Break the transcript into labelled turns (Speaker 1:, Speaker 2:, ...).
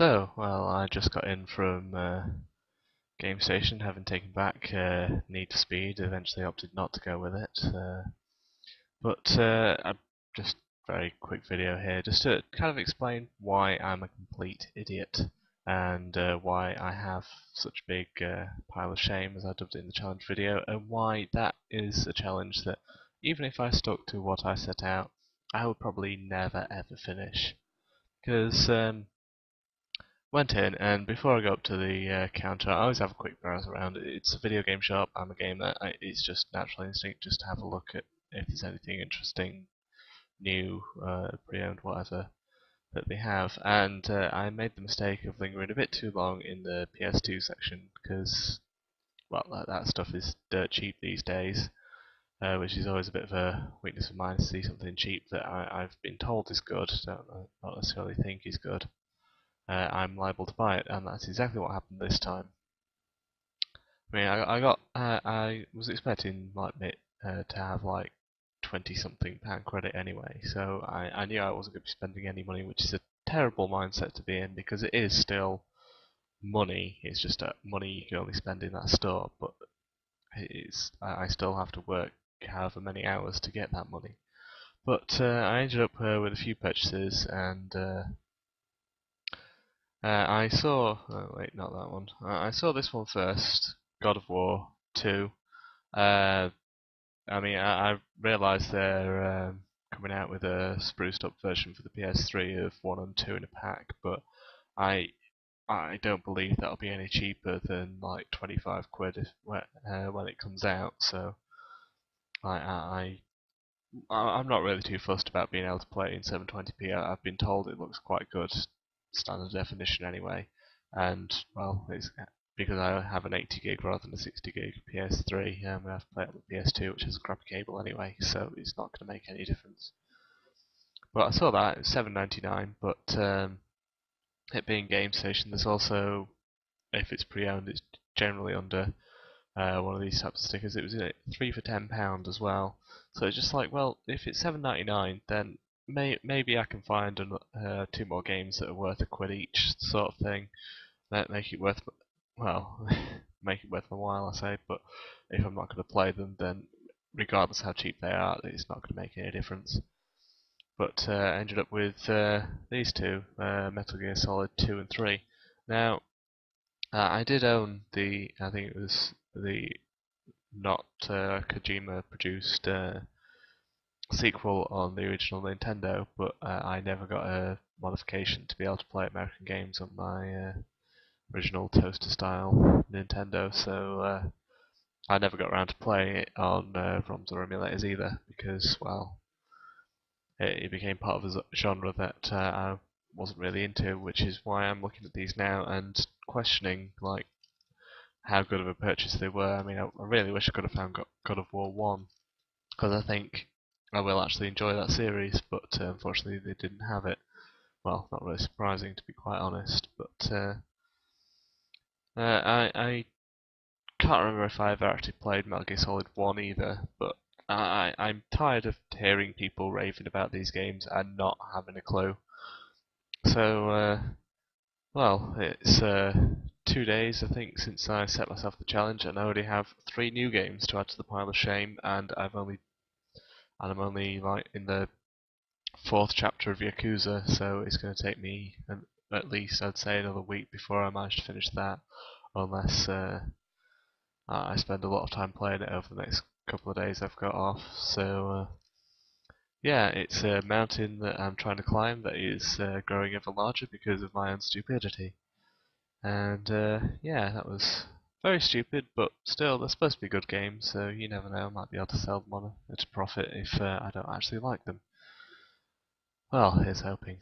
Speaker 1: Well, I just got in from Game Station, having taken back Need for Speed. Eventually opted not to go with it. But just very quick video here, just to kind of explain why I'm a complete idiot and why I have such a big pile of shame, as I dubbed it in the challenge video, and why that is a challenge that, even if I stuck to what I set out, I would probably never ever finish. Because went in, and before I go up to the counter, I always have a quick browse around. It's a video game shop. I'm a gamer. It's just natural instinct just to have a look at if there's anything interesting, new, pre-owned, whatever, that they have. And I made the mistake of lingering a bit too long in the PS2 section because, well, that stuff is dirt cheap these days. Which is always a bit of a weakness of mine to see something cheap that I've been told is good, not necessarily think is good. I'm liable to buy it, and that's exactly what happened this time. I mean, I was expecting like to have like 20 something pound credit anyway, so I knew I wasn't going to be spending any money, which is a terrible mindset to be in because it is still money. It's just money you can only spend in that store, but I still have to work however many hours to get that money. But I ended up with a few purchases, and I saw. Oh, wait, not that one. I saw this one first. God of War 2. I mean, I realised they're coming out with a spruced up version for the PS3 of 1 and 2 in a pack, but I I don't believe that'll be any cheaper than like 25 quid when it comes out. So I'm not really too fussed about being able to play it in 720p. I've been told it looks quite good, standard definition anyway, and well, it's because I have an 80 gig rather than a 60 gig PS3. I'm gonna have to play it on the PS2, which has a crappy cable anyway, so it's not gonna make any difference. But I saw that it was $7.99, but it being Game Station, there's also, if it's pre-owned, it's generally under one of these types of stickers. It was 3 for £10 as well. So it's just like, well, if it's $7.99, then maybe I can find two more games that are worth a quid each, sort of thing. That make it worth, well, make it worth my while, I say. But if I'm not going to play them, then regardless how cheap they are, it's not going to make any difference. But I ended up with these two, Metal Gear Solid 2 and 3. Now, I did own I think it was the not Kojima produced sequel on the original Nintendo, but I never got a modification to be able to play American games on my original toaster style Nintendo, so I never got around to playing it on ROMs or emulators either, because, well, it became part of a genre that I wasn't really into, which is why I'm looking at these now and questioning, like, how good of a purchase they were. I mean, I really wish I could have found God of War 1, because I think I will actually enjoy that series, but unfortunately they didn't have it. Well, not really surprising, to be quite honest, but I can't remember if I ever actually played Metal Gear Solid 1 either, but I'm tired of hearing people raving about these games and not having a clue. So, well, it's 2 days, I think, since I set myself the challenge, and I already have 3 new games to add to the pile of shame, and I'm only like in the 4th chapter of Yakuza, so it's going to take me at least, I'd say, another week before I manage to finish that, unless I spend a lot of time playing it over the next couple of days I've got off. So yeah, it's a mountain that I'm trying to climb that is growing ever larger because of my own stupidity. And yeah, that was very stupid, but still, they're supposed to be good games, so you never know, I might be able to sell them on at a profit if I don't actually like them. Well, here's hoping.